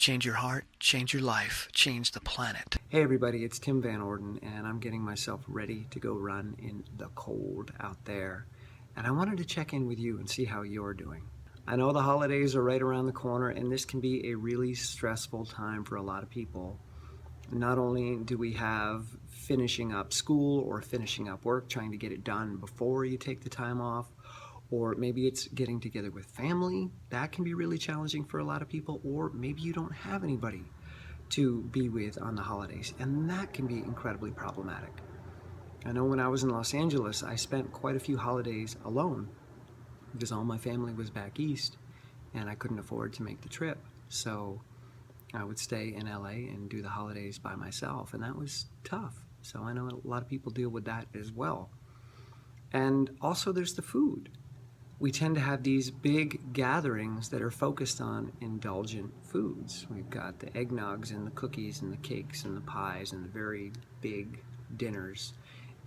Change your heart, change your life, change the planet. Hey everybody, it's Tim Van Orden, and I'm getting myself ready to go run in the cold out there. And I wanted to check in with you and see how you're doing. I know the holidays are right around the corner, and this can be a really stressful time for a lot of people. Not only do we have finishing up school or finishing up work, trying to get it done before you take the time off, or maybe it's getting together with family. That can be really challenging for a lot of people, or maybe you don't have anybody to be with on the holidays, and that can be incredibly problematic. I know when I was in Los Angeles, I spent quite a few holidays alone because all my family was back east and I couldn't afford to make the trip. So I would stay in LA and do the holidays by myself, and that was tough. So I know a lot of people deal with that as well. And also there's the food. We tend to have these big gatherings that are focused on indulgent foods. We've got the eggnogs and the cookies and the cakes and the pies and the very big dinners.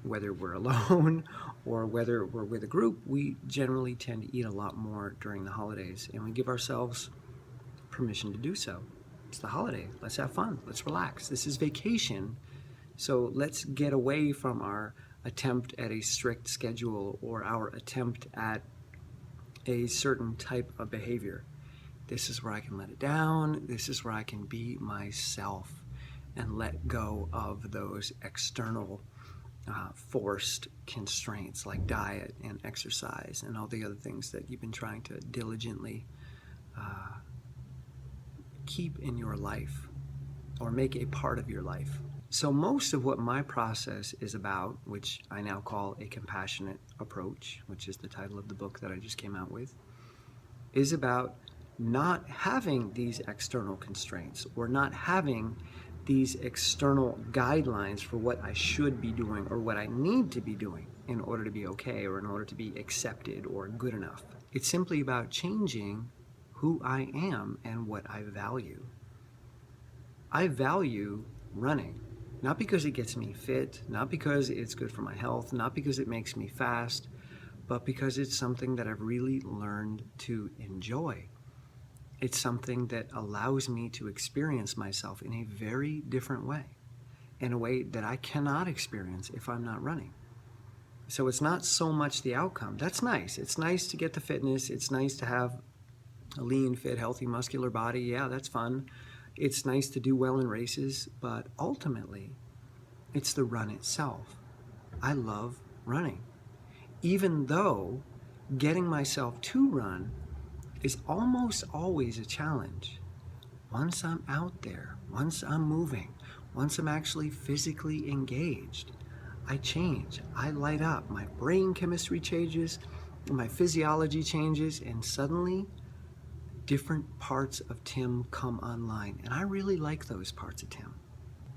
Whether we're alone or whether we're with a group, we generally tend to eat a lot more during the holidays, and we give ourselves permission to do so. It's the holiday. Let's have fun. Let's relax. This is vacation. So let's get away from our attempt at a strict schedule or our attempt at a certain type of behavior. This is where I can let it down. This is where I can be myself and let go of those external forced constraints like diet and exercise and all the other things that you've been trying to diligently keep in your life or make a part of your life. So most of what my process is about, which I now call a compassionate approach, which is the title of the book that I just came out with, is about not having these external constraints or not having these external guidelines for what I should be doing or what I need to be doing in order to be okay or in order to be accepted or good enough. It's simply about changing who I am and what I value. I value running. Not because it gets me fit, not because it's good for my health, not because it makes me fast, but because it's something that I've really learned to enjoy. It's something that allows me to experience myself in a very different way, in a way that I cannot experience if I'm not running. So it's not so much the outcome. That's nice. It's nice to get the fitness. It's nice to have a lean, fit, healthy, muscular body. Yeah, that's fun. It's nice to do well in races, but ultimately, it's the run itself. I love running. Even though getting myself to run is almost always a challenge. Once I'm out there, once I'm moving, once I'm actually physically engaged, I change. I light up. My brain chemistry changes, my physiology changes, and suddenly different parts of Tim come online, and I really like those parts of Tim.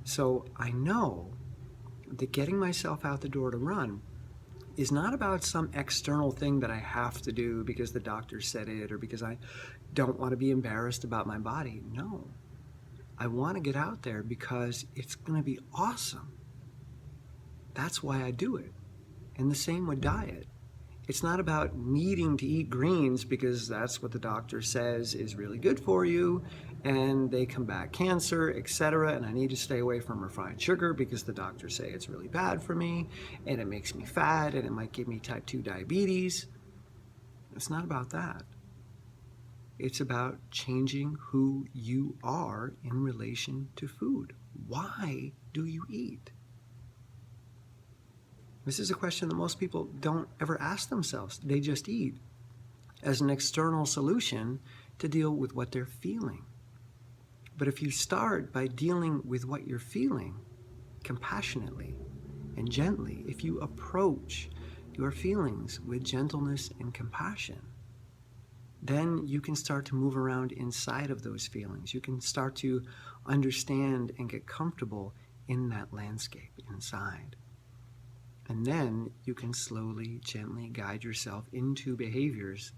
So I know that getting myself out the door to run is not about some external thing that I have to do because the doctor said it or because I don't want to be embarrassed about my body. No, I want to get out there because it's going to be awesome. That's why I do it. And the same with diet. It's not about needing to eat greens because that's what the doctor says is really good for you and they combat cancer, etc. And I need to stay away from refined sugar because the doctors say it's really bad for me and it makes me fat and it might give me type 2 diabetes. It's not about that. It's about changing who you are in relation to food. Why do you eat? This is a question that most people don't ever ask themselves. They just eat as an external solution to deal with what they're feeling. But if you start by dealing with what you're feeling compassionately and gently, if you approach your feelings with gentleness and compassion, then you can start to move around inside of those feelings. You can start to understand and get comfortable in that landscape inside. And then you can slowly, gently guide yourself into behaviors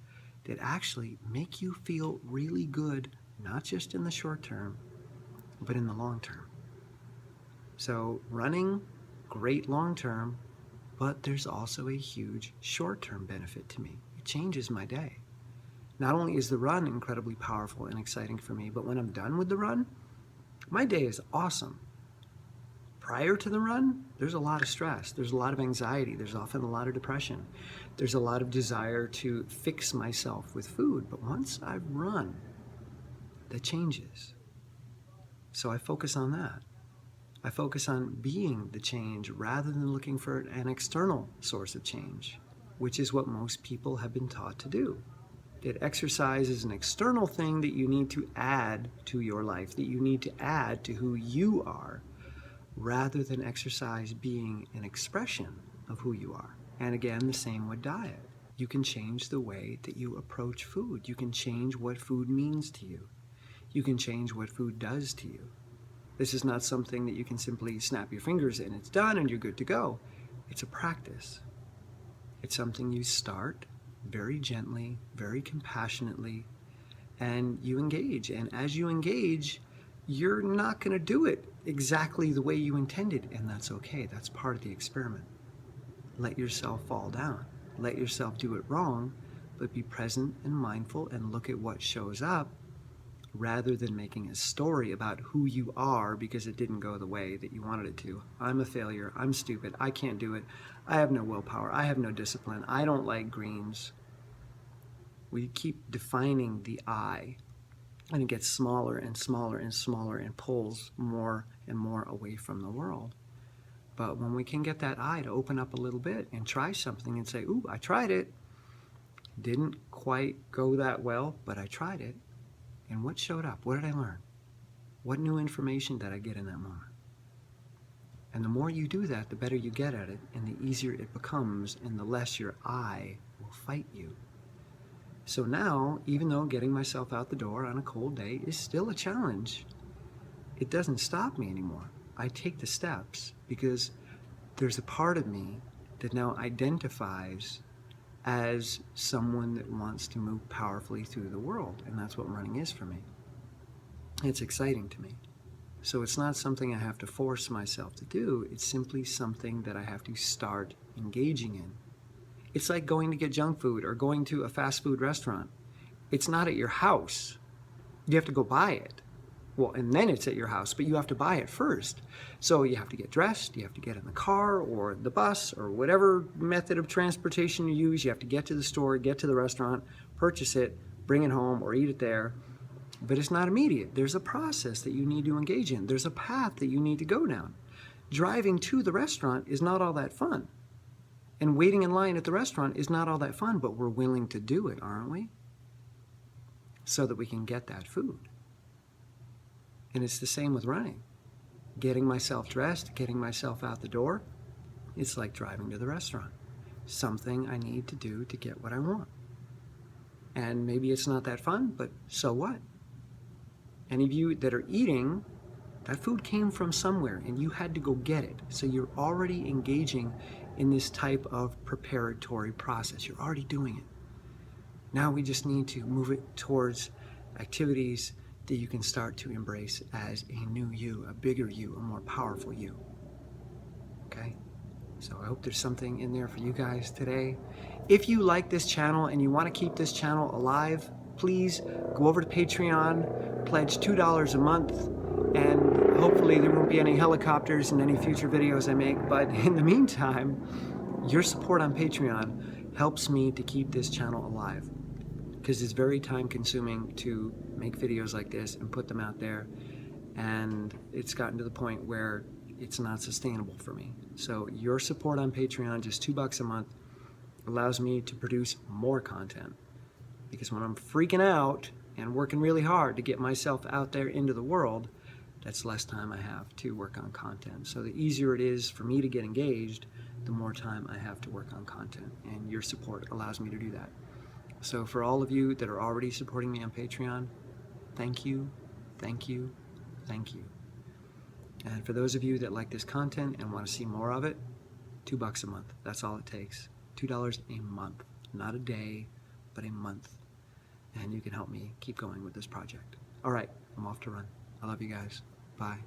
that actually make you feel really good, not just in the short term, but in the long term. So running, great long term, but there's also a huge short term benefit to me. It changes my day. Not only is the run incredibly powerful and exciting for me, but when I'm done with the run, my day is awesome. Prior to the run, there's a lot of stress. There's a lot of anxiety. There's often a lot of depression. There's a lot of desire to fix myself with food. But once I've run, that changes. So I focus on that. I focus on being the change rather than looking for an external source of change, which is what most people have been taught to do. That exercise is an external thing that you need to add to your life, that you need to add to who you are, rather than exercise being an expression of who you are. And again, the same with diet. You can change the way that you approach food. You can change what food means to you. You can change what food does to you. This is not something that you can simply snap your fingers and it's done and you're good to go. It's a practice. It's something you start very gently, very compassionately, and you engage. And as you engage, you're not going to do it exactly the way you intended, and that's okay. That's part of the experiment. Let yourself fall down. Let yourself do it wrong, but be present and mindful and look at what shows up rather than making a story about who you are because it didn't go the way that you wanted it to. I'm a failure. I'm stupid. I can't do it. I have no willpower. I have no discipline. I don't like greens. We keep defining the I, and it gets smaller and smaller and smaller and pulls more and more away from the world. But when we can get that I to open up a little bit and try something and say, ooh, I tried it. Didn't quite go that well, but I tried it. And what showed up? What did I learn? What new information did I get in that moment? And the more you do that, the better you get at it, and the easier it becomes, and the less your I will fight you. So now, even though getting myself out the door on a cold day is still a challenge, it doesn't stop me anymore. I take the steps because there's a part of me that now identifies as someone that wants to move powerfully through the world, and that's what running is for me. It's exciting to me. So it's not something I have to force myself to do, it's simply something that I have to start engaging in. It's like going to get junk food or going to a fast food restaurant. It's not at your house. You have to go buy it. Well, and then it's at your house, but you have to buy it first. So you have to get dressed, you have to get in the car or the bus or whatever method of transportation you use. You have to get to the store, get to the restaurant, purchase it, bring it home or eat it there. But it's not immediate. There's a process that you need to engage in. There's a path that you need to go down. Driving to the restaurant is not all that fun. And waiting in line at the restaurant is not all that fun, but we're willing to do it, aren't we? So that we can get that food. And it's the same with running. Getting myself dressed, getting myself out the door, it's like driving to the restaurant. Something I need to do to get what I want. And maybe it's not that fun, but so what? Any of you that are eating, that food came from somewhere and you had to go get it. So you're already engaging in this type of preparatory process. You're already doing it. Now we just need to move it towards activities that you can start to embrace as a new you, a bigger you, a more powerful you. Okay? So I hope there's something in there for you guys today. If you like this channel and you want to keep this channel alive, please go over to Patreon, pledge $2 a month, and hopefully there won't be any helicopters in any future videos I make. But in the meantime, your support on Patreon helps me to keep this channel alive, because it's very time consuming to make videos like this and put them out there, and it's gotten to the point where it's not sustainable for me. So your support on Patreon, just $2 a month, allows me to produce more content, because when I'm freaking out and working really hard to get myself out there into the world, that's less time I have to work on content. So the easier it is for me to get engaged, the more time I have to work on content, and your support allows me to do that. So for all of you that are already supporting me on Patreon, thank you, thank you, thank you. And for those of you that like this content and want to see more of it, $2 a month. That's all it takes. $2 a month. Not a day, but a month. And you can help me keep going with this project. All right, I'm off to run. I love you guys. Bye.